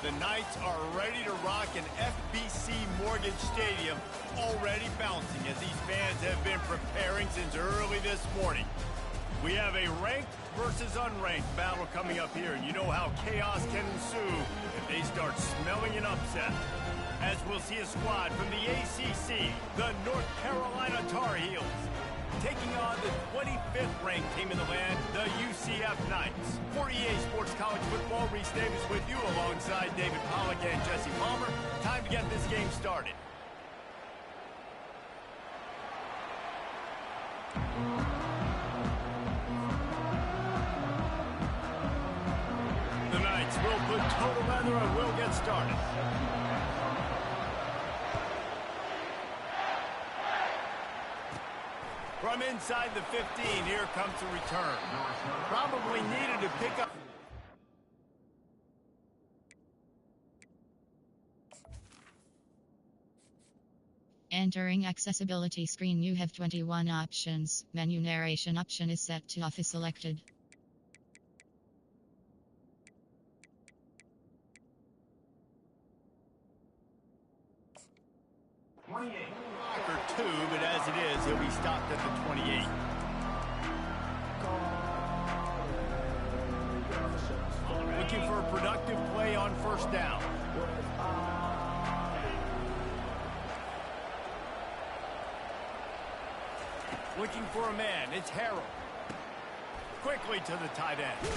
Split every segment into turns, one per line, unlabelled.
The Knights are ready to rock an FBC Mortgage Stadium, already bouncing as these fans have been preparing since early this morning. We have a ranked versus unranked battle coming up here, and you know how chaos can ensue if they start smelling an upset. As we'll see a squad from the ACC, the North Carolina Tar Heels, taking on the 25th ranked team in the land, the UCF Knights. For EA Sports College Football, Reese Davis with you alongside David Pollack and Jesse Palmer. Time to get this game started. The Knights will put total leather and will get started. From inside the 15, here comes the return. Probably needed to pick up.
Entering accessibility screen, you have 21 options. Menu narration option is set to off is selected.
Or two, but as it is, he'll be stopped at the 28. Looking for a productive play on first down. Looking for a man, it's Harrell. Quickly to the tight end.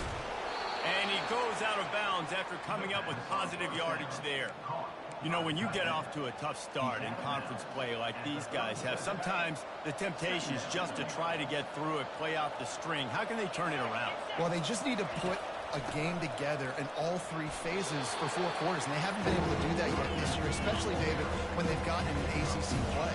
And he goes out of bounds after coming up with positive yardage there. You know, when you get off to a tough start in conference play like these guys have, sometimes the temptation is just to try to get through it, play out the string. How can they turn it around?
Well, they just need to put a game together in all three phases for 4 quarters, and they haven't been able to do that yet this year, especially, David, when they've gotten an ACC play.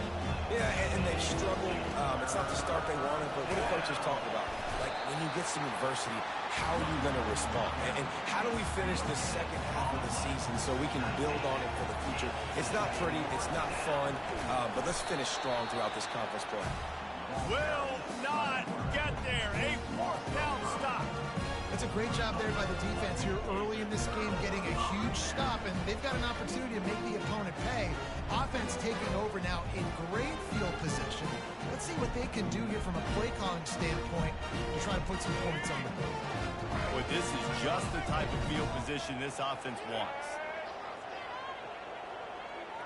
Yeah, and they've struggled. It's not the start they wanted, but what the coach is talking about, like when you get some adversity, how are you going to respond? And how do we finish the second half of the season so we can build on it for the future? It's not pretty, it's not fun, but let's finish strong throughout this conference play.
Will not get there. A 4th down stop.
It's a great job there by the defense here early in this game, getting a huge stop, and they've got an opportunity to make the opponent pay. Offense taking over now in great field position. Let's see what they can do here from a play calling standpoint to try to put some points on the board.
Well, this is just the type of field position this offense wants.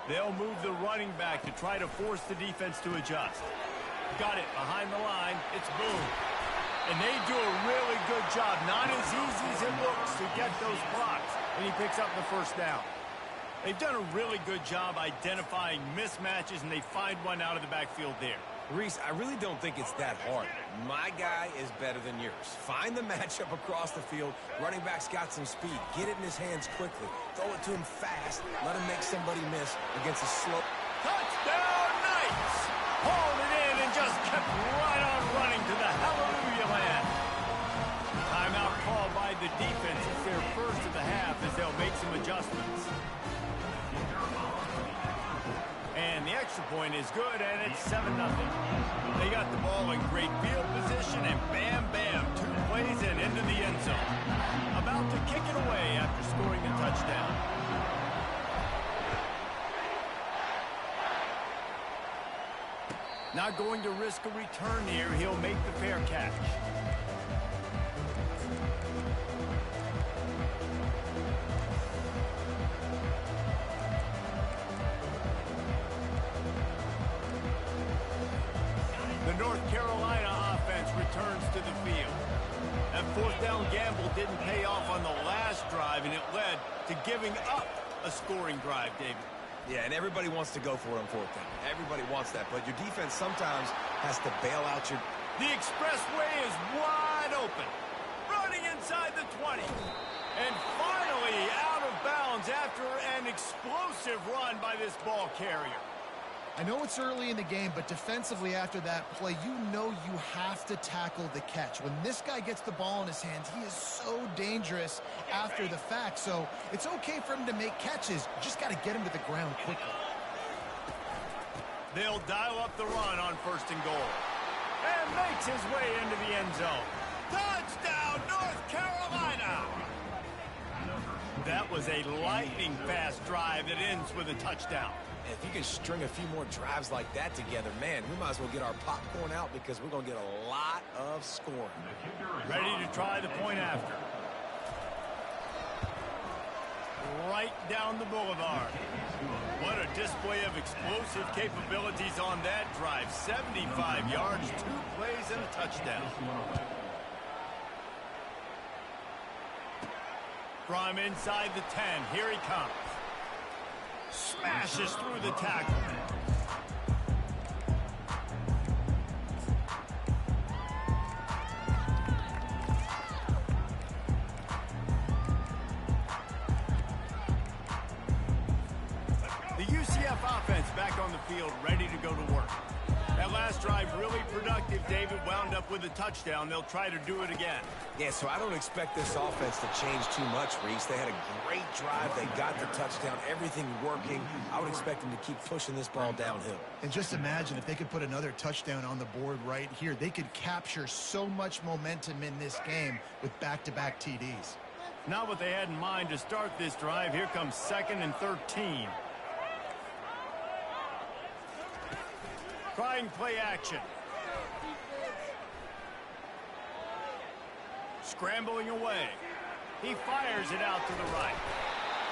They'll move the running back to try to force the defense to adjust. Got it behind the line. It's Boone. And they do a really good job. Not as easy as it looks to get those blocks. And he picks up the first down. They've done a really good job identifying mismatches, and they find one out of the backfield there.
Reese, I really don't think it's that hard. My guy is better than yours. Find the matchup across the field. Running back's got some speed. Get it in his hands quickly. Throw it to him fast. Let him make somebody miss against a slow.
Touchdown, Knights! Hauled it in and just kept right on running to the hallelujah land. Timeout called by the defense. It's their first of the half as they'll make some adjustments. And the extra point is good, and it's 7-0. They got the ball in great field position, and bam, bam, 2 plays and into the end zone. About to kick it away after scoring the touchdown. Not going to risk a return here. He'll make the fair catch. The North Carolina offense returns to the field. That 4th down gamble didn't pay off on the last drive, and it led to giving up a scoring drive, David.
Yeah, and everybody wants to go for it on 4th down. Everybody wants that, but your defense sometimes has to bail out your...
The expressway is wide open. Running inside the 20. And finally out of bounds after an explosive run by this ball carrier.
I know it's early in the game, but defensively after that play, you know you have to tackle the catch. When this guy gets the ball in his hands, he is so dangerous after the fact. So it's okay for him to make catches. You just got to get him to the ground quickly.
They'll dial up the run on 1st and goal. And makes his way into the end zone. Touchdown, North Carolina! That was a lightning-fast drive that ends with a touchdown.
If you can string a few more drives like that together, man, we might as well get our popcorn out because we're going to get a lot of scoring.
Ready to try the point after. Right down the boulevard. What a display of explosive capabilities on that drive. 75 yards, 2 plays, and a touchdown. From inside the 10, here he comes. Smashes through the tackle. The UCF offense back on the field, ready to go to work. That last drive really productive. David wound up with a touchdown. They'll try to do it again.
Yeah, so I don't expect this offense to change too much, Reese. They had a great drive. They got the touchdown. Everything working. I would expect them to keep pushing this ball downhill.
And just imagine if they could put another touchdown on the board right here. They could capture so much momentum in this game with back-to-back TDs.
Not what they had in mind to start this drive. Here comes 2nd and 13. Trying play action. Scrambling away. He fires it out to the right.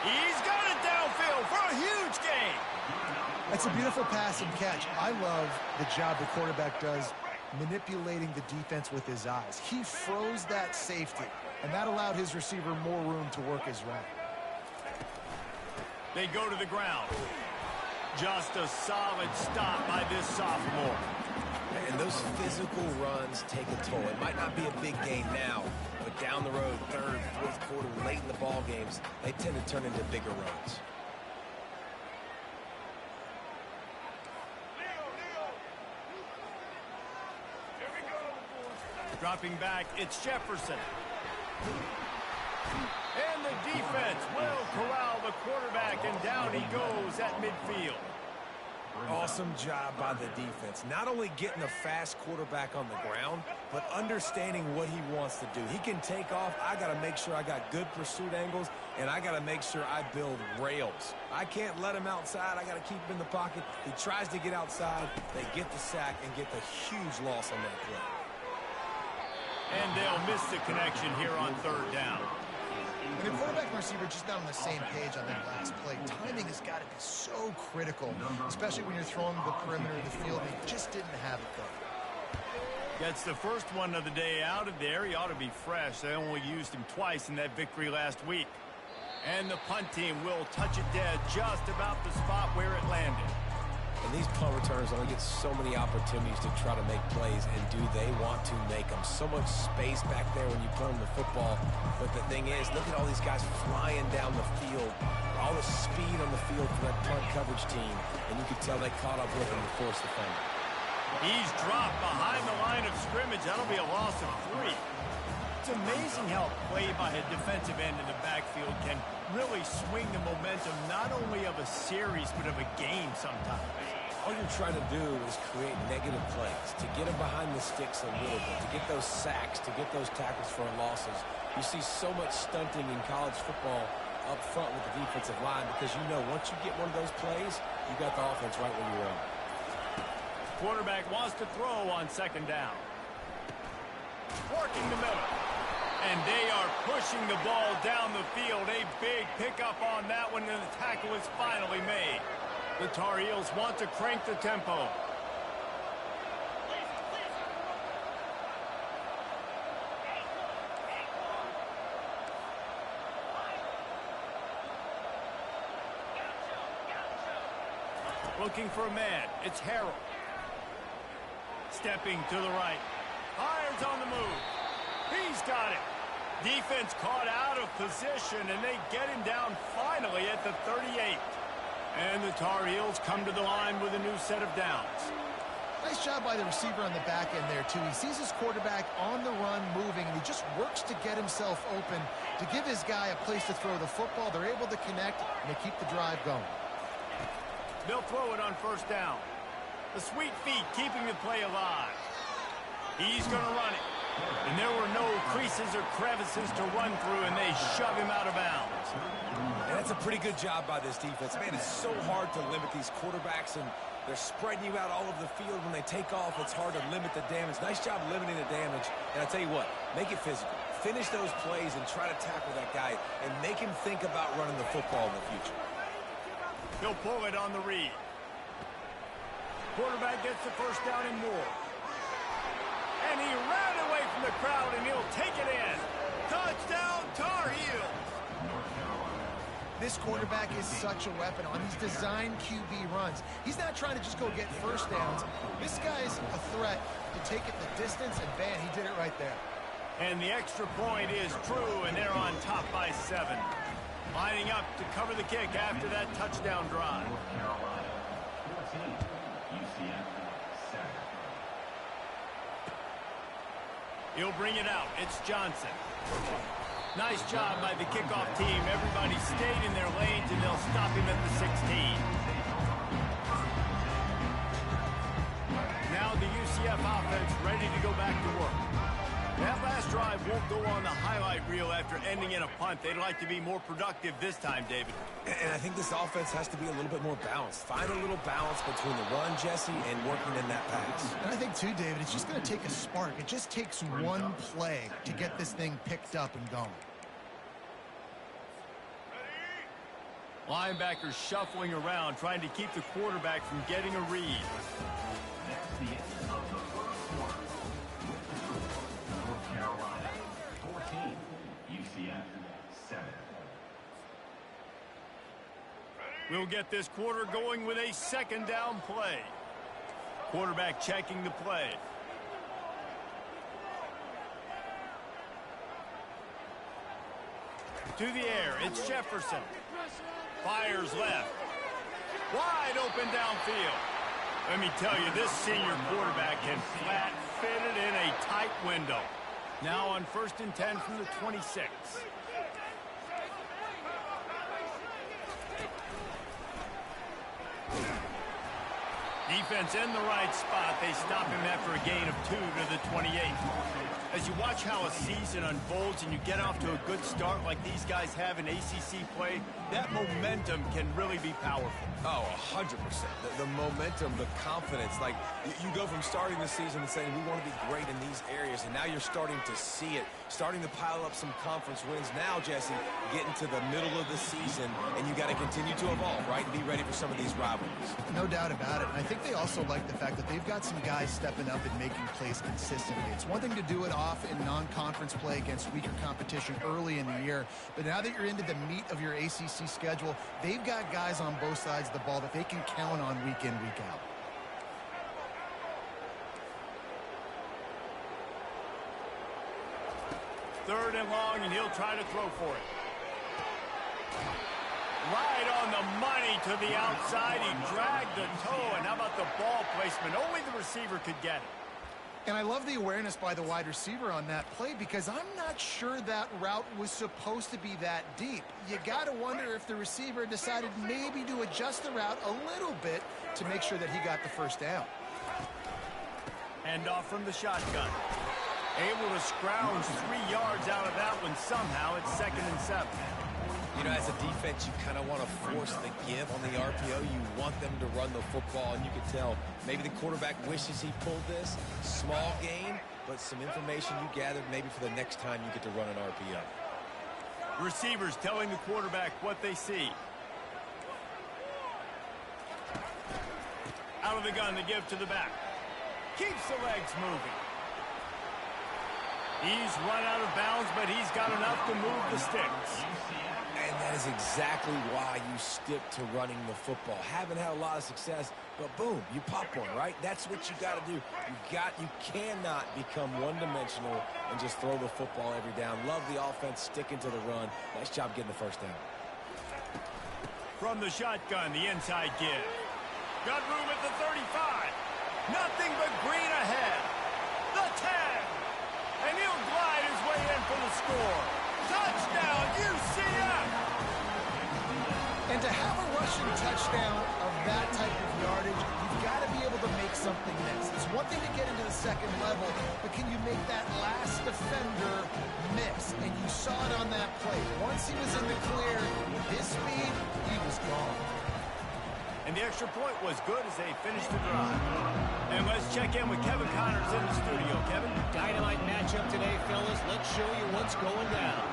He's got it downfield for a huge gain.
That's a beautiful pass and catch. I love the job the quarterback does manipulating the defense with his eyes. He froze that safety, and that allowed his receiver more room to work his route.
They go to the ground. Just a solid stop by this sophomore.
And those physical runs take a toll. It might not be a big gain now, but down the road, 3rd, 4th quarter, late in the ball games, they tend to turn into bigger runs.
Dropping back, it's Jefferson. And the defense will corral the quarterback, and down he goes at midfield.
Awesome job by the defense. Not only getting a fast quarterback on the ground, but understanding what he wants to do. He can take off. I got to make sure I got good pursuit angles, and I got to make sure I build rails. I can't let him outside. I got to keep him in the pocket. He tries to get outside. They get the sack and get the huge loss on that play.
And they'll miss the connection here on 3rd down.
And the quarterback and receiver just not on the same page on that last play. Timing has got to be so critical, especially when you're throwing the perimeter of the field. They just didn't have it, though.
Gets the first one of the day out of there. He ought to be fresh. They only used him twice in that victory last week. And the punt team will touch it dead just about the spot where it landed.
And these punt returners only get so many opportunities to try to make plays, and do they want to make them? So much space back there when you play them the football. But the thing is, look at all these guys flying down the field, all the speed on the field for that punt coverage team, and you can tell they caught up with him to force the fumble.
He's dropped behind the line of scrimmage. That'll be a loss of 3. It's amazing how play by a defensive end in the backfield can really swing the momentum not only of a series but of a game sometimes.
All you're trying to do is create negative plays, to get them behind the sticks a little bit, to get those sacks, to get those tackles for losses. You see so much stunting in college football up front with the defensive line because you know once you get one of those plays, you got the offense right where you are.
Quarterback wants to throw on 2nd down. Working the middle. And they are pushing the ball down the field. A big pickup on that one, and the tackle is finally made. The Tar Heels want to crank the tempo. Looking for a man. It's Harrell. Stepping to the right. Hires on the move. He's got it. Defense caught out of position, and they get him down finally at the 38. And the Tar Heels come to the line with a new set of downs.
Nice job by the receiver on the back end there, too. He sees his quarterback on the run moving, and he just works to get himself open to give his guy a place to throw the football. They're able to connect, and they keep the drive going.
They'll throw it on 1st down. The sweet feet keeping the play alive. He's going to run it. And there were no creases or crevices to run through, and they shove him out of bounds.
And that's a pretty good job by this defense. Man, it's so hard to limit these quarterbacks, and they're spreading you out all over the field. When they take off, it's hard to limit the damage. Nice job limiting the damage. And I tell you what, make it physical. Finish those plays and try to tackle that guy and make him think about running the football in the future.
He'll pull it on the read. Quarterback gets the first down and more. And he ran away from the crowd, and he'll take it in. Touchdown, Tar Heels!
This quarterback is such a weapon on these design QB runs. He's not trying to just go get first downs. This guy's a threat to take it the distance, and bam, he did it right there.
And the extra point is true, and they're on top by 7. Lining up to cover the kick after that touchdown drive. He'll bring it out. It's Johnson. Nice job by the kickoff team. Everybody stayed in their lanes, and they'll stop him at the 16. Now the UCF offense ready to go back to work. That last drive won't go on the highlight reel after ending in a punt. They'd like to be more productive this time, David.
And I think this offense has to be a little bit more balanced. Find a little balance between the run, Jesse, and working in that pass.
And I think, too, David, it's just going to take a spark. It just takes one play to get this thing picked up and going.
Linebackers shuffling around, trying to keep the quarterback from getting a read. We'll get this quarter going with a second down play. Quarterback checking the play. To the air, it's Jefferson. Fires left. Wide open downfield. Let me tell you, this senior quarterback can flat fit it in a tight window. Now on 1st and 10 from the 26. Defense in the right spot. They stop him after a gain of 2 to the 28. As you watch how a season unfolds and you get off to a good start like these guys have in ACC play, that momentum can really be powerful.
Oh, 100%. The momentum, the confidence. Like, you go from starting the season and saying, we want to be great in these areas, and now you're starting to see it, starting to pile up some conference wins. Now, Jesse, getting to the middle of the season, and you got to continue to evolve, right, and be ready for some of these rivalries.
No doubt about it. I think they also like the fact that they've got some guys stepping up and making plays consistently. It's one thing to do it off in non-conference play against weaker competition early in the year, but now that you're into the meat of your ACC schedule, they've got guys on both sides of the ball that they can count on week in, week out.
Third and long, and he'll try to throw for it. Right on the money to the outside. He dragged the toe, and how about the ball placement? Only the receiver could get it.
And I love the awareness by the wide receiver on that play because I'm not sure that route was supposed to be that deep. You got to wonder if the receiver decided maybe to adjust the route a little bit to make sure that he got the first down.
Hand off from the shotgun. Able to scrounge 3 yards out of that one somehow. It's 2nd and 7.
You know, as a defense, you kind of want to force the give on the RPO. You want them to run the football, and you can tell maybe the quarterback wishes he pulled this. Small gain, but some information you gathered maybe for the next time you get to run an RPO.
Receivers telling the quarterback what they see. Out of the gun, the give to the back. Keeps the legs moving. He's run out of bounds, but he's got enough to move the sticks.
And that is exactly why you stick to running the football. Haven't had a lot of success, but boom, you pop one, right? That's what you got to do. You cannot become one-dimensional and just throw the football every down. Love the offense sticking to the run. Nice job getting the first down.
From the shotgun, the inside give. Got room at the 35. Nothing but green ahead. The 10. And he'll glide his way in for the score. Touchdown, UCF!
And to have a rushing touchdown of that type of yardage, you've got to be able to make something miss. It's one thing to get into the second level, but can you make that last defender miss? And you saw it on that play. Once he was in the clear, with his speed, he was gone.
And the extra point was good as they finished the drive. And let's check in with Kevin Connors in the studio. Kevin?
Dynamite matchup today, fellas. Let's show you what's going down.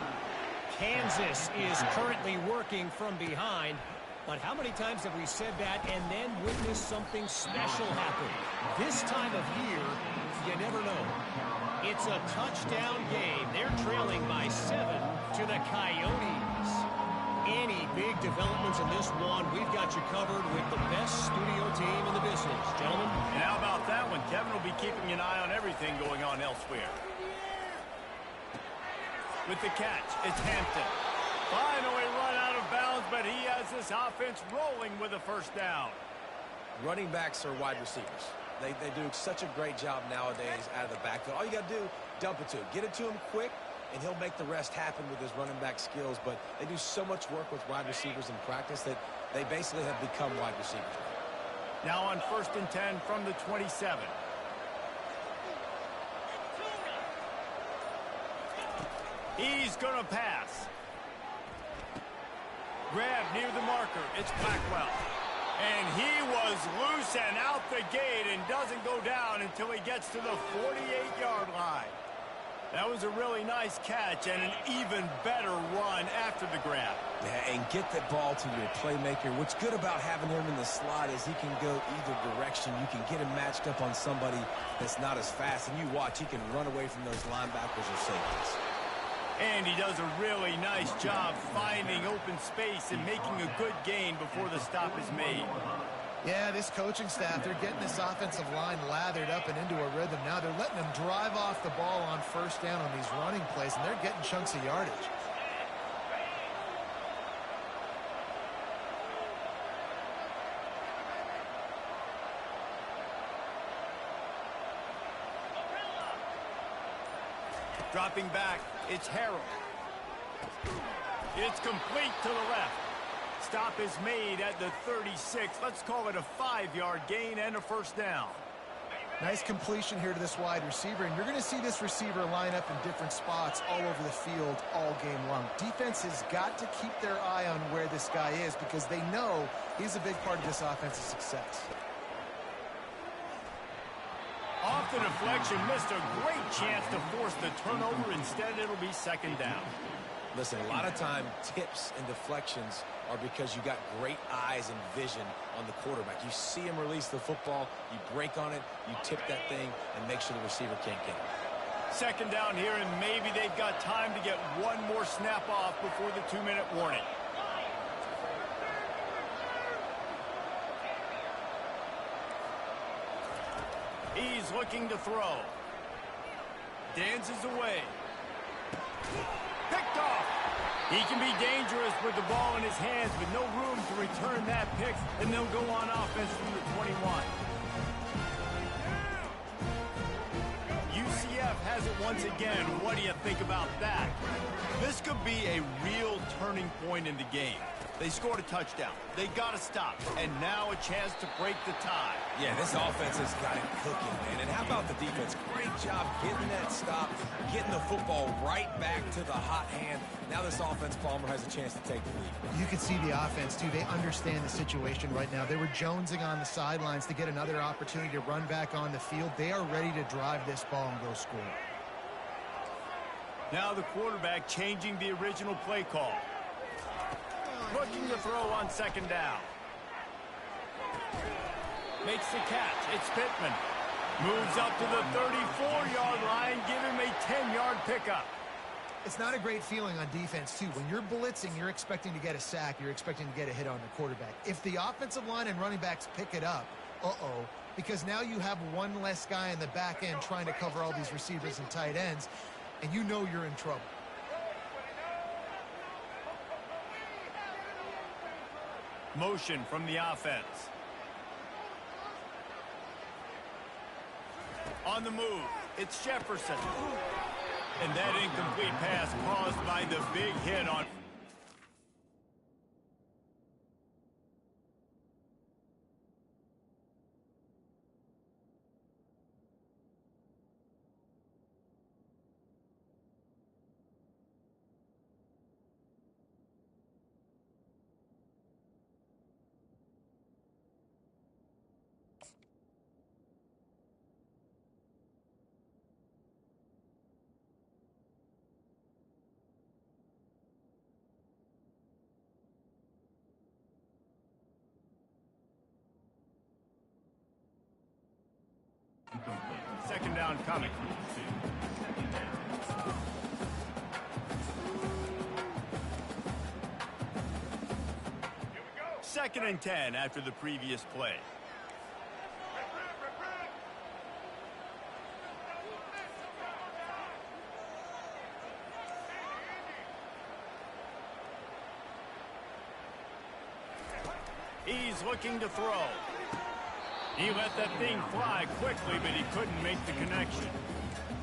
Kansas is currently working from behind. But how many times have we said that and then witnessed something special happen? This time of year, you never know. It's a touchdown game. They're trailing by 7 to the Coyotes. Any big developments in this one, we've got you covered with the best studio team in the business. Gentlemen.
And how about that one? Kevin will be keeping an eye on everything going on elsewhere. With the catch, it's Hampton. Finally run out of bounds, but he has this offense rolling with a first down.
Running backs are wide receivers. They do such a great job nowadays out of the backfield. All you got to do, dump it to him. Get it to him quick, and he'll make the rest happen with his running back skills. But they do so much work with wide receivers in practice that they basically have become wide receivers.
Now on 1st and 10 from the 27. He's going to pass. Grab near the marker. It's Blackwell. And he was loose and out the gate and doesn't go down until he gets to the 48-yard line. That was a really nice catch and an even better run after the grab.
Yeah, and get that ball to your playmaker. What's good about having him in the slot is he can go either direction. You can get him matched up on somebody that's not as fast. And you watch, he can run away from those linebackers or safeties.
And he does a really nice job finding open space and making a good gain before the stop is made.
Yeah, this coaching staff, they're getting this offensive line lathered up and into a rhythm. Now they're letting them drive off the ball on first down on these running plays, and they're getting chunks of yardage.
Dropping back, it's Harrell. It's complete to the left. Stop is made at the 36. Let's call it a 5-yard gain and a first down.
Nice completion here to this wide receiver, and you're going to see this receiver line up in different spots all over the field all game long. Defense has got to keep their eye on where this guy is because they know he's a big part of this offense's success.
Off the deflection, missed a great chance to force the turnover. Instead, it'll be second down.
Listen, a lot of time, tips and deflections are because you got great eyes and vision on the quarterback. You see him release the football, you break on it, you tip that thing, and make sure the receiver can't get it.
Second down here, and maybe they've got time to get one more snap off before the 2-minute warning. He's looking to throw. Dances away. Picked off. He can be dangerous with the ball in his hands, but no room to return that pick, and they'll go on offense from the 21. UCF has it once again. What do you think about that? This could be a real turning point in the game. They scored a touchdown. They got to stop. And now a chance to break the tie.
Yeah, this offense has got it cooking, man. And how about the defense? Great job getting that stop, getting the football right back to the hot hand. Now this offense, Palmer, has a chance to take the lead.
You can see the offense, too. They understand the situation right now. They were jonesing on the sidelines to get another opportunity to run back on the field. They are ready to drive this ball and go score.
Now the quarterback changing the original play call. Looking to throw on second down. Makes the catch. It's Pittman. Moves up to the 34-yard line. Give him a 10-yard pickup.
It's not a great feeling on defense, too. When you're blitzing, you're expecting to get a sack. You're expecting to get a hit on the quarterback. If the offensive line and running backs pick it up, because now you have one less guy in the back end trying to cover all these receivers and tight ends, and you know you're in trouble.
Motion from the offense. On the move, it's Jefferson. And that incomplete pass caused by the big hit on... down coming. Second and 10 after the previous play. He's looking to throw. He let that thing fly quickly, but he couldn't make the connection.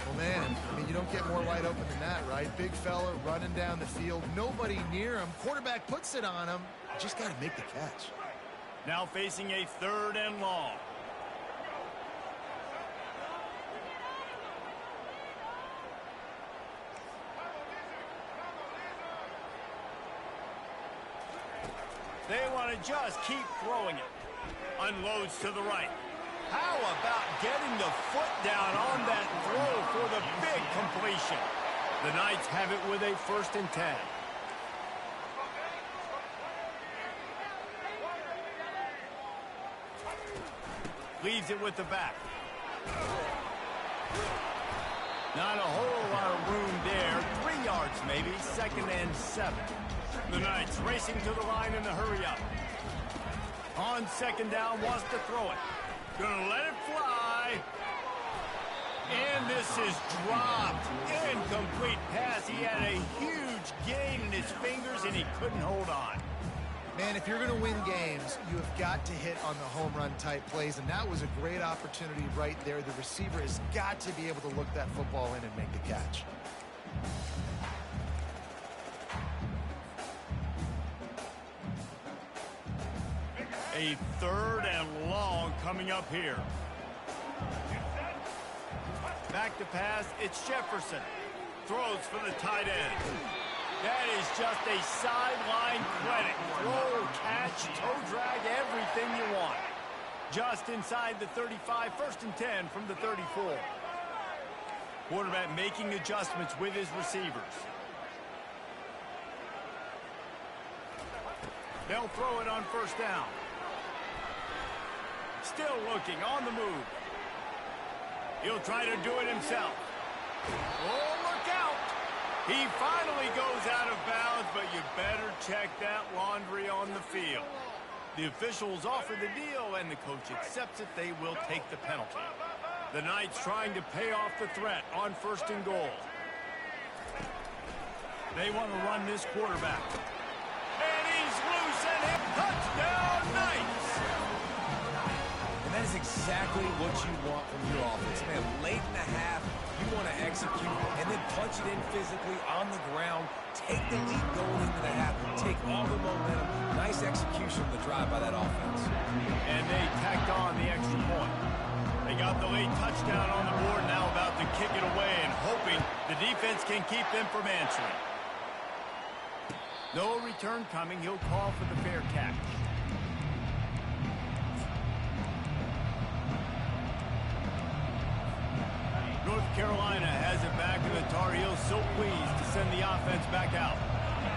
Well, man, I mean, you don't get more wide open than that, right? Big fella running down the field, nobody near him. Quarterback puts it on him. Just got to make the catch.
Now facing a 3rd and long. They want to just keep throwing it. Unloads to the right. How about getting the foot down on that throw for the big completion? The Knights have it with a 1st and 10. Leaves it with the back. Not a whole lot of room there. 3 yards maybe. 2nd and 7. The Knights racing to the line in the hurry up. On 2nd down, wants to throw it. Gonna let it fly. And this is dropped. Incomplete pass. He had a huge gain in his fingers, and he couldn't hold on.
Man, if you're going to win games, you have got to hit on the home run type plays, and that was a great opportunity right there. The receiver has got to be able to look that football in and make the catch.
A 3rd and long coming up here. Back to pass, it's Jefferson. Throws for the tight end. That is just a sideline clinic. Throw, catch, toe drag, everything you want. Just inside the 35, 1st and 10 from the 34. Quarterback making adjustments with his receivers. They'll throw it on 1st down. Still looking on the move. He'll try to do it himself. Oh, look out! He finally goes out of bounds, but you better check that laundry on the field. The officials offer the deal, and the coach accepts it. They will take the penalty. The Knights trying to pay off the threat on 1st and goal. They want to run this quarterback. And he's loose and hit. Touchdown, Knights!
And that is exactly what you want from your offense. Man, late in the half, you want to execute and then punch it in physically on the ground. Take the lead going into the half. Take all the momentum. Nice execution of the drive by that offense.
And they tacked on the extra point. They got the late touchdown on the board, now about to kick it away and hoping the defense can keep them from answering. No return coming. He'll call for the fair catch. North Carolina has it back, and the Tar Heels so pleased to send the offense back out.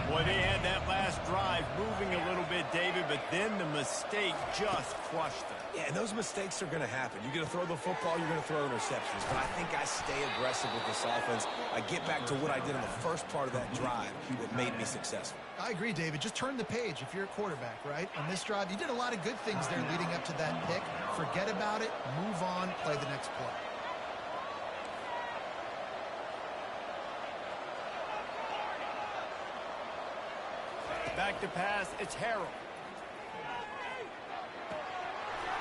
Boy, they had that last drive moving a little bit, David, but then the mistake just crushed them.
Yeah, and those mistakes are going to happen. You're going to throw the football, you're going to throw interceptions. But I think I stay aggressive with this offense. I get back to what I did in the first part of that drive that made me successful.
I agree, David. Just turn the page if you're a quarterback, right? On this drive, you did a lot of good things there leading up to that pick. Forget about it, move on, play the next play.
Back to pass, it's Harrell.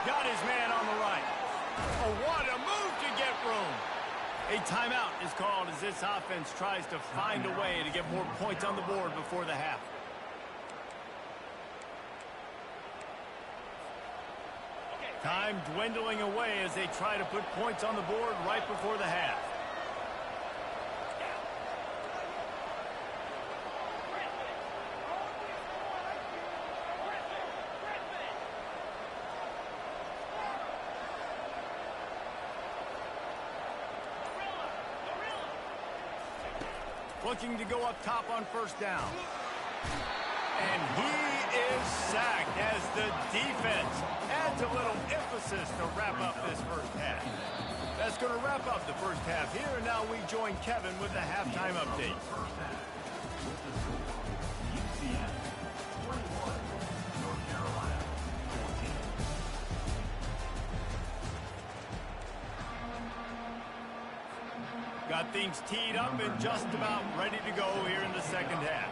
Got his man on the right. Oh, what a move to get room. A timeout is called as this offense tries to find a way to get more points on the board before the half. Time dwindling away as they try to put points on the board right before the half. Looking to go up top on 1st down. And he is sacked as the defense adds a little emphasis assists to wrap up this first half. That's going to wrap up the first half here, and now we join Kevin with the halftime update. Got things teed up and just about ready to go here in the second half.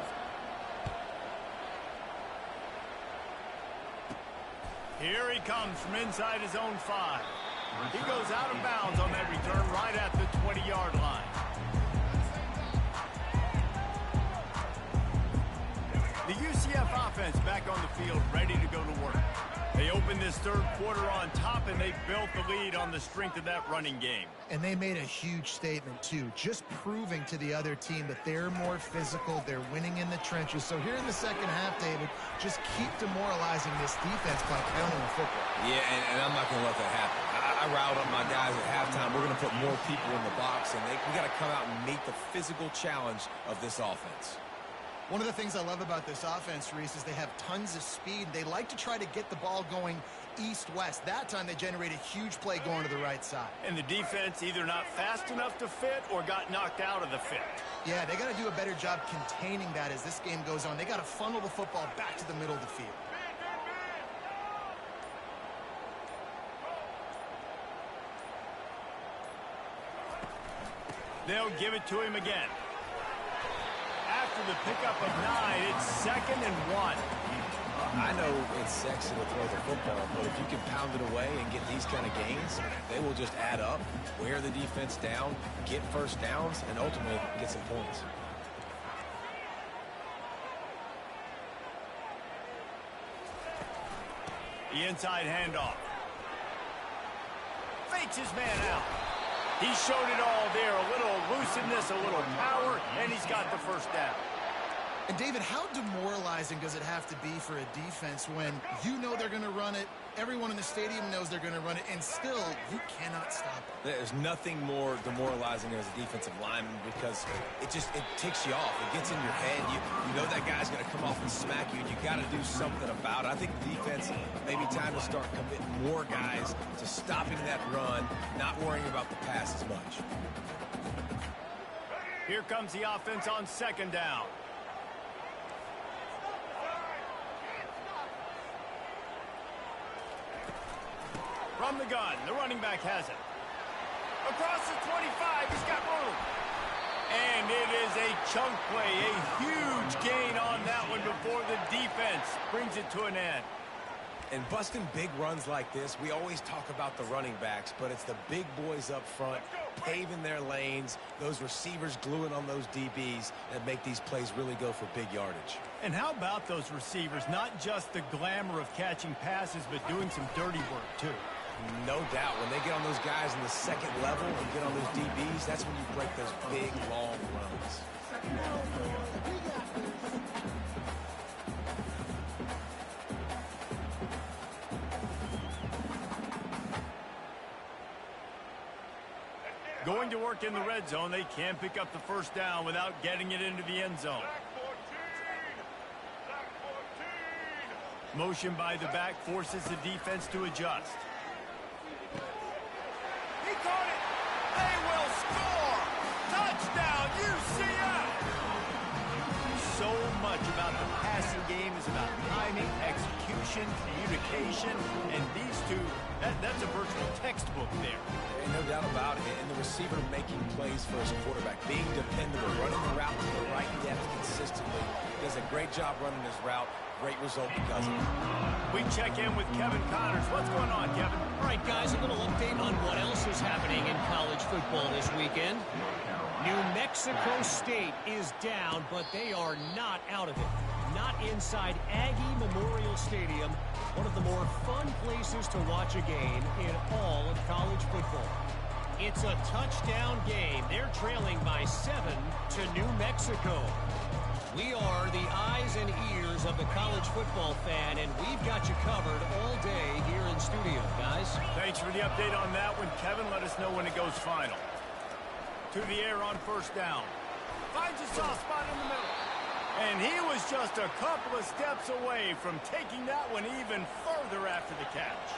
Here he comes from inside his own 5. He goes out of bounds on that return right at the 20-yard line. The UCF offense back on the field, ready to go to work. They opened this third quarter on top, and they built the lead on the strength of that running game.
And they made a huge statement, too, just proving to the other team that they're more physical, they're winning in the trenches. So here in the second half, David, just keep demoralizing this defense by counting the football.
Yeah, and I'm not going to let that happen. I riled up my guys at halftime. We're going to put more people in the box, and we got to come out and meet the physical challenge of this offense.
One of the things I love about this offense, Reese, is they have tons of speed. They like to try to get the ball going east-west. That time they generate a huge play going to the right side.
And the defense either not fast enough to fit or got knocked out of the fit.
Yeah, they got to do a better job containing that as this game goes on. They got to funnel the football back to the middle of the field.
They'll give it to him again. After the pickup of 9, it's 2nd and 1.
I know it's sexy to throw the football, but if you can pound it away and get these kind of gains, they will just add up, wear the defense down, get first downs, and ultimately get some points.
The inside handoff. Fakes his man out. He showed it all there. A little elusiveness, a little power, and he's got the first down.
And, David, how demoralizing does it have to be for a defense when you know they're going to run it, everyone in the stadium knows they're going to run it, and still you cannot stop it?
There's nothing more demoralizing as a defensive lineman because it ticks you off. It gets in your head. You know that guy's going to come off and smack you, and you got to do something about it. I think the defense, maybe time to start committing more guys to stopping that run, not worrying about the pass as much.
Here comes the offense on 2nd down. From the gun, the running back has it. Across the 25, he's got room. And it is a chunk play, a huge gain on that one before the defense brings it to an end.
And busting big runs like this, we always talk about the running backs, but it's the big boys up front, paving their lanes, those receivers gluing on those DBs that make these plays really go for big yardage.
And how about those receivers? Not just the glamour of catching passes, but doing some dirty work, too.
No doubt. When they get on those guys in the second level and get on those DBs, that's when you break those big, long runs.
Going to work in the red zone, they can't pick up the first down without getting it into the end zone. Motion by the back forces the defense to adjust. He caught it. They will score. Touchdown, UCF. So much about the passing game is about timing, execution, communication, and these two, that's a virtual textbook there.
And no doubt about it. And the receiver making plays for his quarterback, being dependable, running the route to the right depth consistently. He does a great job running his route. Great result because of it.
We check in with Kevin Connors. What's going on, Kevin?
All right, guys, a little update on what else is happening in college football this weekend. New Mexico State is down, but they are not out of it. Not inside Aggie Memorial Stadium, one of the more fun places to watch a game in all of college football. It's a touchdown game. They're trailing by 7 to New Mexico. We are the eyes and ears of the college football fan, and we've got you covered all day here in studio, guys.
Thanks for the update on that one, Kevin. Let us know when it goes final. To the air on first down. Finds a soft spot in the middle. And he was just a couple of steps away from taking that one even further after the catch.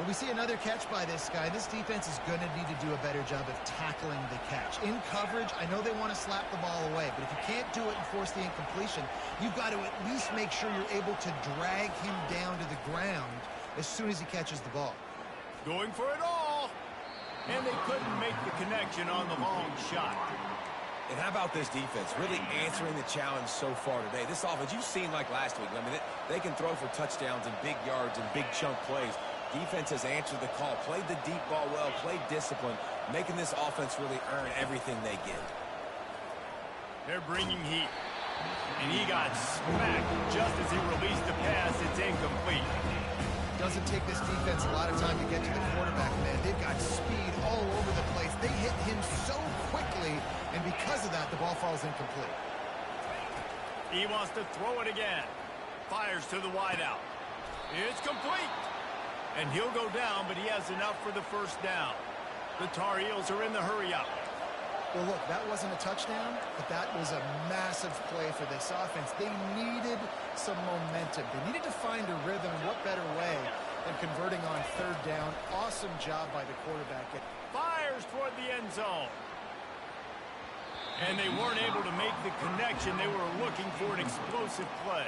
Well, we see another catch by this guy. This defense is going to need to do a better job of tackling the catch. In coverage, I know they want to slap the ball away, but if you can't do it and force the incompletion, you've got to at least make sure you're able to drag him down to the ground as soon as he catches the ball.
Going for it all. And they couldn't make the connection on the long shot.
And how about this defense? Really answering the challenge so far today. This offense, you've seen like last week. I mean, they can throw for touchdowns and big yards and big chunk plays. Defense has answered the call, played the deep ball well, played discipline, making this offense really earn everything they get.
They're bringing heat. And he got smacked just as he released the pass. It's incomplete.
Doesn't take this defense a lot of time to get to the quarterback, man. They've got speed all over the place. They hit him so quickly, and because of that, the ball falls incomplete.
He wants to throw it again. Fires to the wideout. It's complete. And he'll go down, but he has enough for the first down. The Tar Heels are in the hurry-up.
Well, look, that wasn't a touchdown, but that was a massive play for this offense. They needed some momentum. They needed to find a rhythm. What better way than converting on third down? Awesome job by the quarterback.
Fires toward the end zone. And they weren't able to make the connection. They were looking for an explosive play.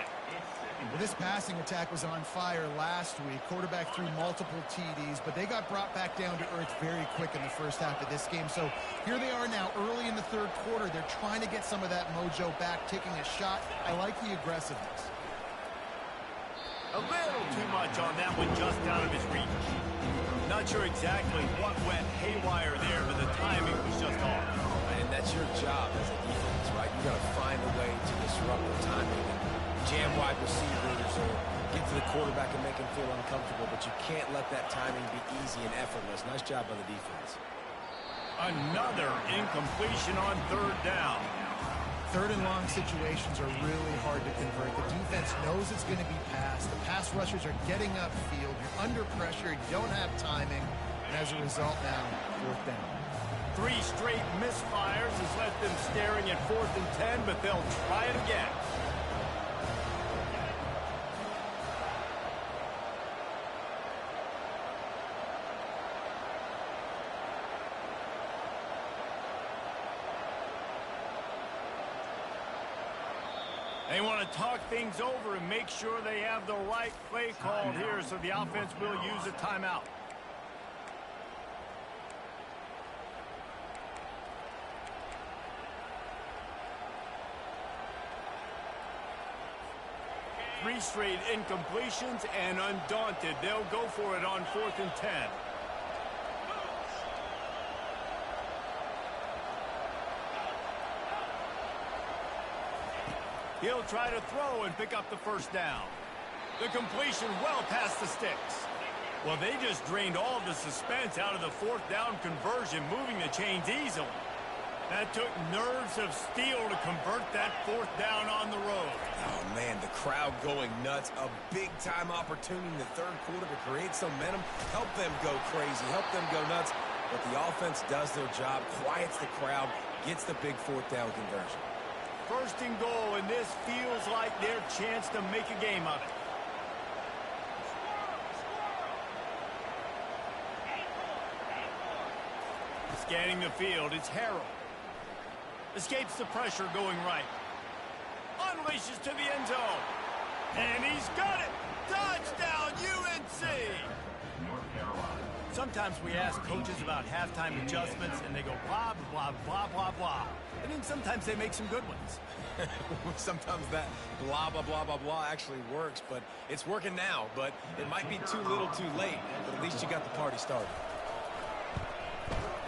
Well, this passing attack was on fire last week. Quarterback threw multiple TDs, but they got brought back down to earth very quick in the first half of this game. So here they are now early in the third quarter. They're trying to get some of that mojo back, taking a shot. I like the aggressiveness.
A little too much on that one, just out of his reach. Not sure exactly what went haywire there, but the timing was just off.
And that's your job as a defense, right? You got to find a way to disrupt the timing and jam wide receivers or get to the quarterback and make him feel uncomfortable, but you can't let that timing be easy and effortless. Nice job by the defense.
Another incompletion on third down.
Third and long situations are really hard to convert. The defense knows it's going to be passed. The pass rushers are getting upfield. You're under pressure. You don't have timing. And as a result now, fourth down.
3 straight misfires has left them staring at 4th and 10, but they'll try it again. They want to talk things over and make sure they have the right play called here, so the offense will use a timeout. Three straight incompletions, and undaunted, they'll go for it on 4th and 10. He'll try to throw and pick up the first down. The completion well past the sticks. Well, they just drained all the suspense out of the 4th down conversion, moving the chains easily. That took nerves of steel to convert that 4th down on the road.
Oh, man, the crowd going nuts. A big-time opportunity in the third quarter to create some momentum, help them go crazy, help them go nuts. But the offense does their job, quiets the crowd, gets the big 4th down conversion.
1st and goal, and this feels like their chance to make a game of it. Scanning the field, it's Harrell. Escapes the pressure going right. Unleashes to the end zone. And he's got it! Touchdown, UNC! Sometimes we ask coaches about halftime adjustments, and they go blah, blah, blah, blah, blah. And then sometimes they make some good ones.
Sometimes that blah, blah, blah, blah, blah actually works, but it's working now. But it might be too little too late, but at least you got the party started.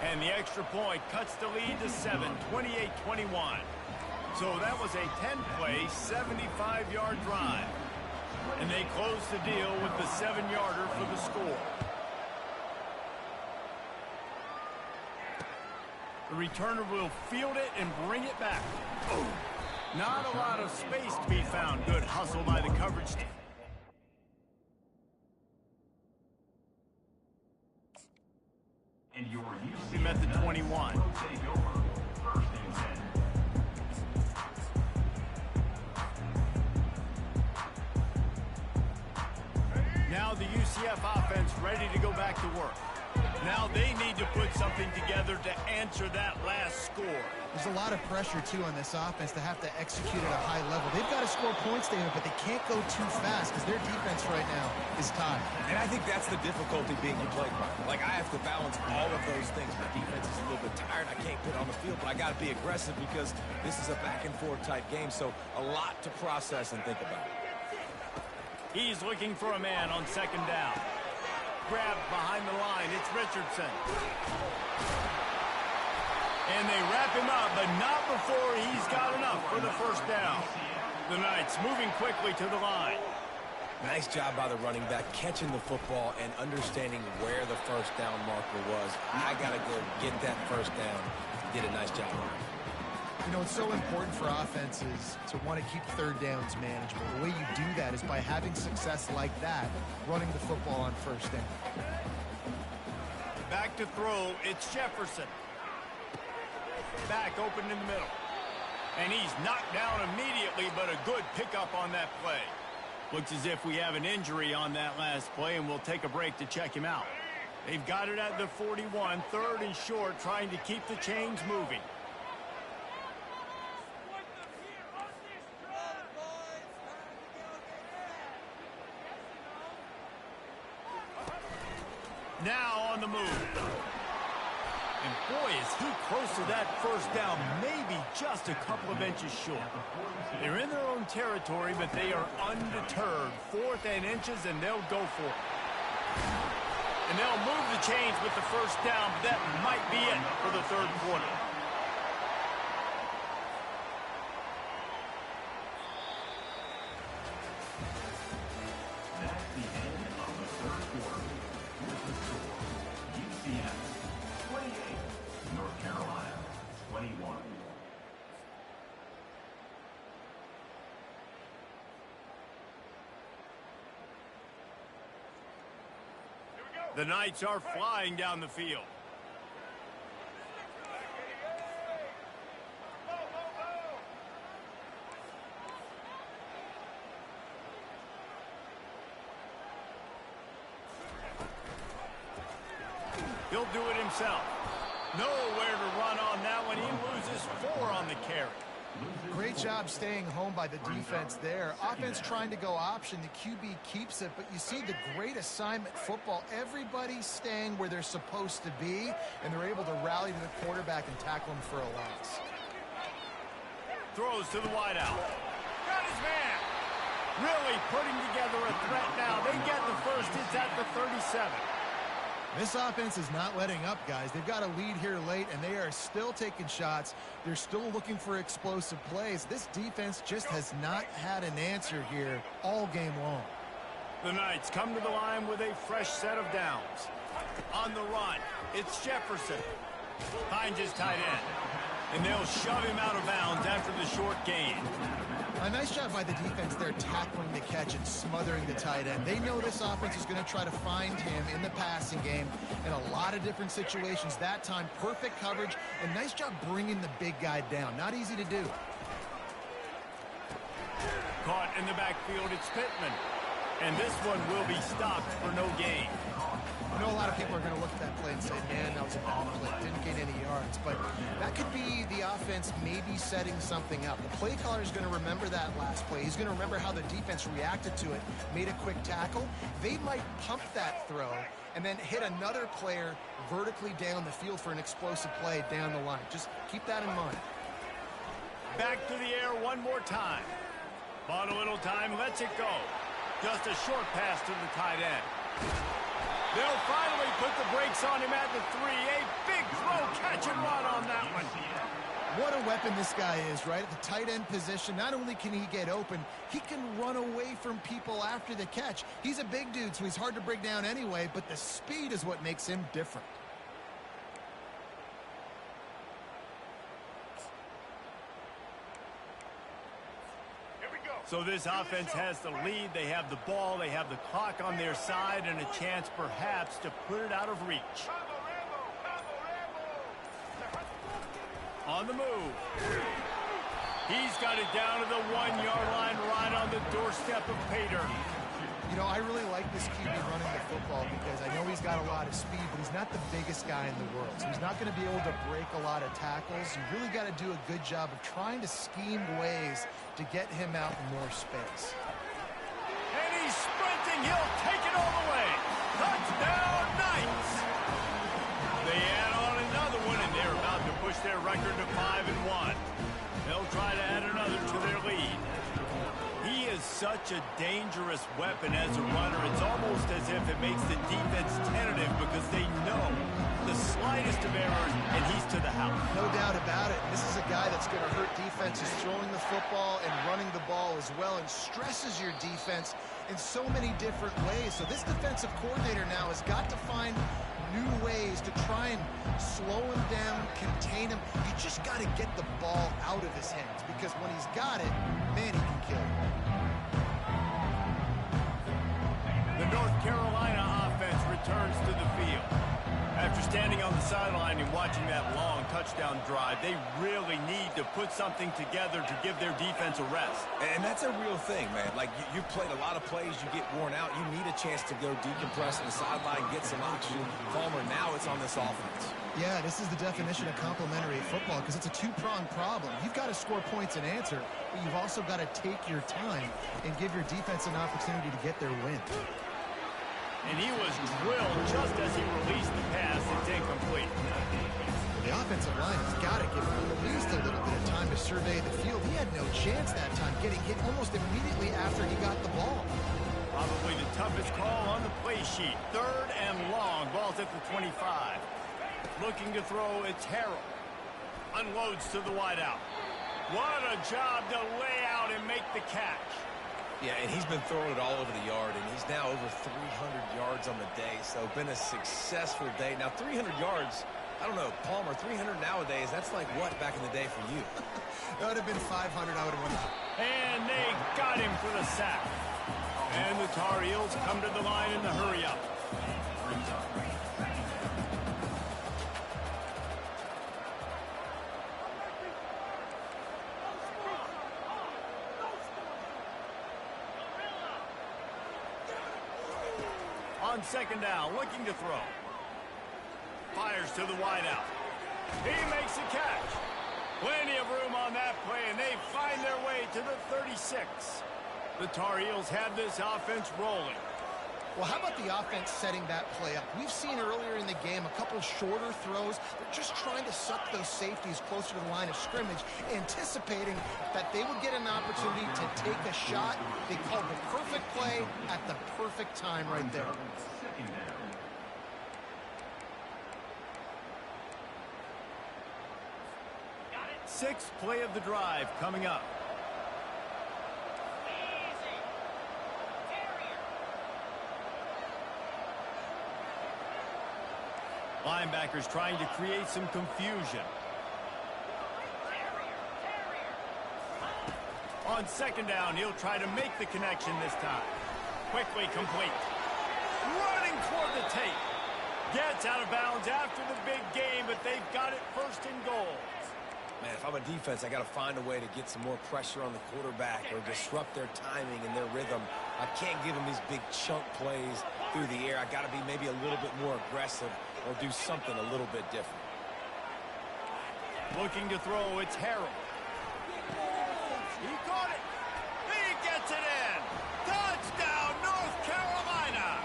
And the extra point cuts the lead to 7, 28-21. So that was a 10-play, 75-yard drive. And they close the deal with the 7-yarder for the score. The returner will field it and bring it back. Oh, not a lot of space to be found. Good hustle by the coverage team. Him at the 21. Now the UCF offense ready to go back to work. Now they need to put something together to answer that last score.
There's a lot of pressure, too, on this offense to have to execute at a high level. They've got to score points, David, but they can't go too fast because their defense right now is tied.
And I think that's the difficulty being a play caller. Like, I have to balance all of those things. My defense is a little bit tired. I can't put on the field, but I got to be aggressive because this is a back-and-forth type game, so a lot to process and think about.
He's looking for a man on second down. Grabbed behind the line. It's Richardson. And they wrap him up, but not before he's got enough for the first down. The Knights moving quickly to the line.
Nice job by the running back, catching the football and understanding where the first down marker was. I got to go get that first down. He did a nice job.
You know, it's so important for offenses to want to keep third downs manageable. The way you do that is by having success like that, running the football on first down.
Back to throw, it's Jefferson. Back open in the middle. And he's knocked down immediately, but a good pickup on that play. Looks as if we have an injury on that last play, and we'll take a break to check him out. They've got it at the 41, third and short, trying to keep the chains moving. Now on the move. And boy, is he close to that first down, maybe just a couple of inches short. They're in their own territory, but they are undeterred. 4th and inches, and they'll go for it. And they'll move the chains with the first down, but that might be it for the third quarter.
That's the end of the third quarter. Here's the score. UCF 28, North Carolina 21.
The Knights are flying down the field. He'll do it himself. Nowhere to run on that one. He loses 4 on the carry.
Great job staying home by the defense there. Offense trying to go option. The QB keeps it, but you see the great assignment football. Everybody's staying where they're supposed to be, and they're able to rally to the quarterback and tackle him for a loss.
Throws to the wideout. Got his man. Really putting together a threat now. They get the first. It's at the 37.
This offense is not letting up, guys. They've got a lead here late, and they are still taking shots. They're still looking for explosive plays. This defense just has not had an answer here all game long.
The Knights come to the line with a fresh set of downs. On the run, it's Jefferson. Finds his tight end. And they'll shove him out of bounds after the short gain.
A nice job by the defense there tackling the catch and smothering the tight end. They know this offense is going to try to find him in the passing game in a lot of different situations. That time, perfect coverage, and nice job bringing the big guy down. Not easy to do.
Caught in the backfield, it's Pittman. And this one will be stopped for no gain.
I know a lot of people are going to look at that play and say, man, that was a bad play. Didn't gain any yards. But that could be the offense maybe setting something up. The play caller is going to remember that last play. He's going to remember how the defense reacted to it, made a quick tackle. They might pump that throw and then hit another player vertically down the field for an explosive play down the line. Just keep that in mind.
Back to the air one more time. Bought a little time, lets it go. Just a short pass to the tight end. They'll finally put the brakes on him at the 3. A big throw, catch and run on that one.
What a weapon this guy is, right? At the tight end position, not only can he get open, he can run away from people after the catch. He's a big dude, so he's hard to break down anyway, but the speed is what makes him different.
So this offense has the lead. They have the ball. They have the clock on their side and a chance perhaps to put it out of reach. On the move. He's got it down to the 1-yard line right on the doorstep of Pater.
You know, I really like this QB running the football because I know he's got a lot of speed, but he's not the biggest guy in the world. So he's not going to be able to break a lot of tackles. You really got to do a good job of trying to scheme ways to get him out in more space.
And he's sprinting. He'll take it all the way. Touchdown, Knights! They add on another one, and they're about to push their record to 5-1. They'll try to add another to their lead. He is such a dangerous weapon as a runner. It's almost as if it makes the defense tentative because they know the slightest of errors, and he's to the house.
No doubt about it. This is a guy that's going to hurt defenses throwing the football and running the ball as well, and stresses your defense in so many different ways. So this defensive coordinator now has got to find new ways to try and slow him down, contain him. You just got to get the ball out of his hands because when he's got it, man, he can kill you.
The North Carolina offense returns to the field. After standing on the sideline and watching that long touchdown drive, they really need to put something together to give their defense a rest.
And that's a real thing, man. Like, you've played a lot of plays, you get worn out. You need a chance to go decompress on the sideline, get some oxygen. Palmer, now it's on this offense.
Yeah, this is the definition of complementary football because it's a two-pronged problem. You've got to score points and answer, but you've also got to take your time and give your defense an opportunity to get their win.
And he was drilled just as he released the pass. It's incomplete.
The offensive line has got to give him at least a little bit of time to survey the field. He had no chance that time, getting hit almost immediately after he got the ball.
Probably the toughest call on the play sheet. 3rd and long. Ball's at the 25. Looking to throw, it's Harrell. Unloads to the wideout. What a job to lay out and make the catch.
Yeah, and he's been throwing it all over the yard, and he's now over 300 yards on the day, so been a successful day. Now, 300 yards, I don't know, Palmer, 300 nowadays, that's like what back in the day for you?
That would have been 500, I would have won that.
And they got him for the sack. And the Tar Heels come to the line in the hurry-up. On 2nd down, looking to throw. Fires to the wideout. He makes a catch. Plenty of room on that play, and they find their way to the 36. The Tar Heels have this offense rolling.
Well, how about the offense setting that play up? We've seen earlier in the game a couple shorter throws. They're just trying to suck those safeties closer to the line of scrimmage, anticipating that they would get an opportunity to take a shot. They called the perfect play at the perfect time right there.
Sixth play of the drive coming up. Linebackers trying to create some confusion. On 2nd down, he'll try to make the connection this time. Quickly complete. Running toward the tape. Gets out of bounds after the big game, but they've got it 1st and goal.
Man, if I'm a defense, I got to find a way to get some more pressure on the quarterback or disrupt their timing and their rhythm. I can't give them these big chunk plays through the air. I got to be maybe a little bit more aggressive or do something a little bit different.
Looking to throw, it's Harrell. He caught it. He gets it in. Touchdown, North Carolina.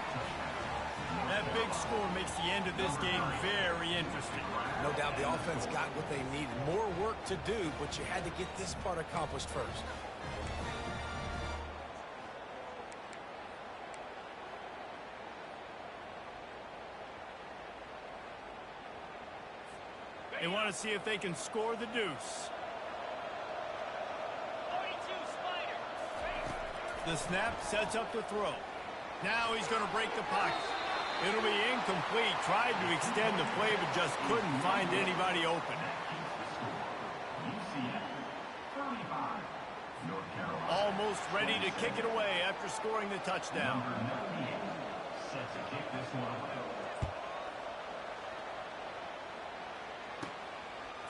That big score makes the end of this game very interesting.
No doubt the offense got what they needed. More work to do, but you had to get this part accomplished first.
They want to see if they can score the deuce. The snap sets up the throw. Now he's going to break the pocket. It'll be incomplete. Tried to extend the play, but just couldn't find anybody open. Almost ready to kick it away after scoring the touchdown.
Set to kick this one away.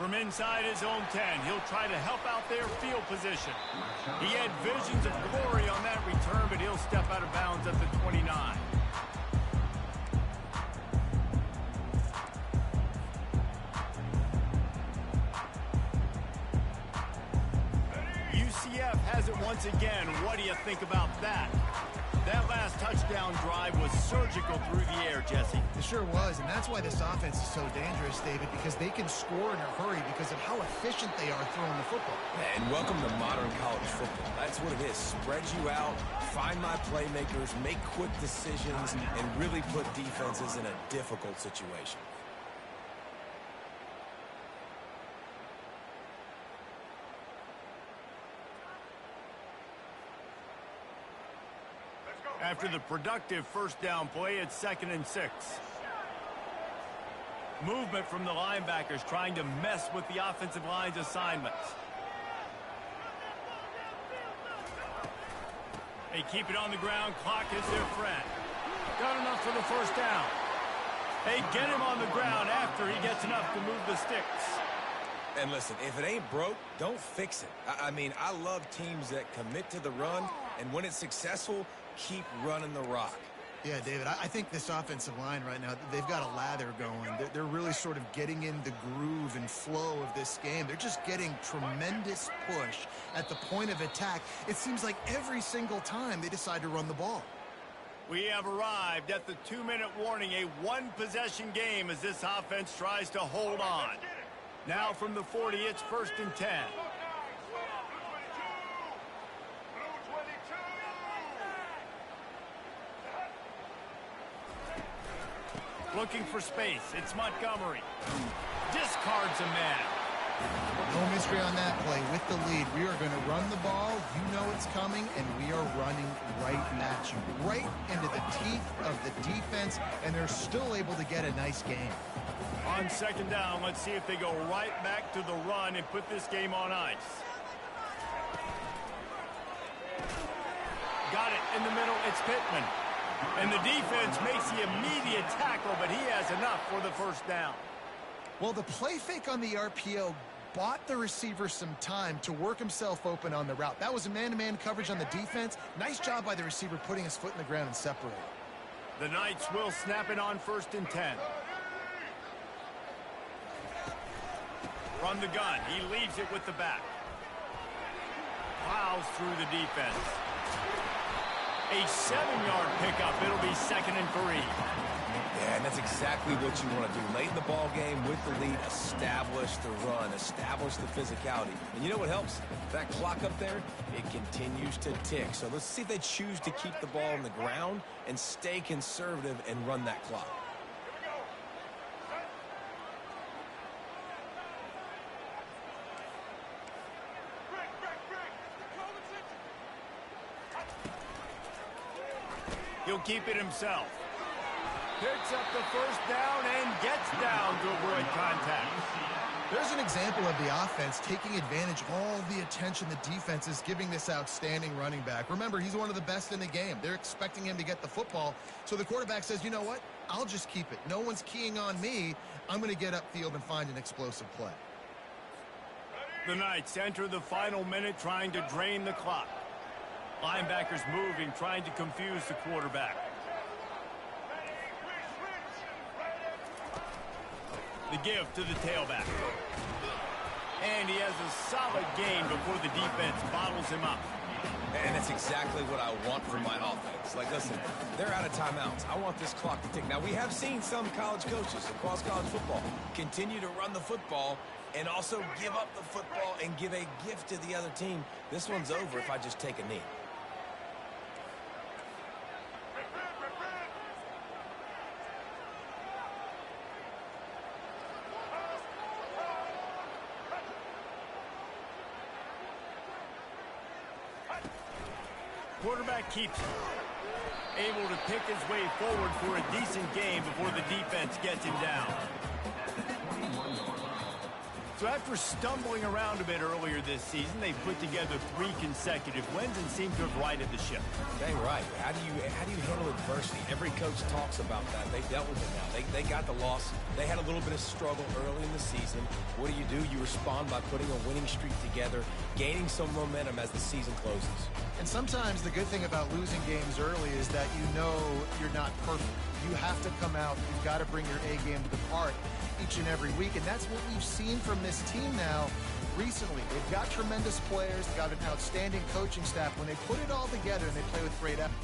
From inside his own 10, he'll try to help out their field position. He had visions of glory on that return, but he'll step out of bounds at the 29. UCF has it once again. What do you think about that? That last touchdown drive was surgical through the air, Jesse.
It sure was, and that's why this offense is so dangerous, David, because they can score in a hurry because of how efficient they are throwing the football.
And welcome to modern college football. That's what it is. Spread you out, find my playmakers, make quick decisions, and really put defenses in a difficult situation.
After the productive first down play, it's 2nd and 6. Movement from the linebackers trying to mess with the offensive line's assignments. They keep it on the ground. Clock is their friend. Got enough for the first down. They get him on the ground after he gets enough to move the sticks.
And listen, if it ain't broke, don't fix it. I mean, I love teams that commit to the run, and when it's successful, keep running the rock.
Yeah, David, I think this offensive line right now, they've got a lather going. They're really sort of getting in the groove and flow of this game. They're just getting tremendous push at the point of attack. It seems like every single time they decide to run the ball.
We have arrived at the 2-minute warning, a one-possession game as this offense tries to hold on. Now from the 40, it's 1st and 10. Looking for space. It's Montgomery. Discards a man.
No mystery on that play. With the lead, we are going to run the ball. You know it's coming, and we are running right at you. Right into the teeth of the defense, and they're still able to get a nice game.
On 2nd down, let's see if they go right back to the run and put this game on ice. Got it in the middle. It's Pittman. And the defense makes the immediate tackle, but he has enough for the first down.
Well, the play fake on the RPO bought the receiver some time to work himself open on the route. That was a man-to-man coverage on the defense. Nice job by the receiver putting his foot in the ground and separating.
The Knights will snap it on 1st and 10. From the gun, he leaves it with the back. Plows through the defense. A 7-yard pickup. It'll be 2nd and 3.
Yeah, and that's exactly what you want to do. Late in the ball game with the lead, establish the run, establish the physicality. And you know what helps? That clock up there, it continues to tick. So let's see if they choose to keep the ball on the ground and stay conservative and run that clock.
He'll keep it himself. Picks up the first down and gets down to avoid contact.
There's an example of the offense taking advantage of all the attention the defense is giving this outstanding running back. Remember, he's one of the best in the game. They're expecting him to get the football. So the quarterback says, you know what? I'll just keep it. No one's keying on me. I'm going to get upfield and find an explosive play.
The Knights enter the final minute trying to drain the clock. Linebackers moving, trying to confuse the quarterback. The give to the tailback. And he has a solid gain before the defense bottles him up.
And that's exactly what I want from my offense. Like, listen, they're out of timeouts. I want this clock to tick. Now, we have seen some college coaches across college football continue to run the football and also give up the football and give a gift to the other team. This one's over if I just take a knee.
Quarterback keeps it. Able to pick his way forward for a decent game before the defense gets him down. So after stumbling around a bit earlier this season, they put together 3 consecutive wins and seem to have righted the ship.
Dang right. How do you handle adversity? Every coach talks about that. They dealt with it now. They got the loss. They had a little bit of struggle early in the season. What do? You respond by putting a winning streak together, gaining some momentum as the season closes.
And sometimes the good thing about losing games early is that you know you're not perfect. You have to come out. You've got to bring your A game to the part each and every week, and that's what we've seen from this team now recently. They've got tremendous players, they've got an outstanding coaching staff. When they put it all together and they play with great effort.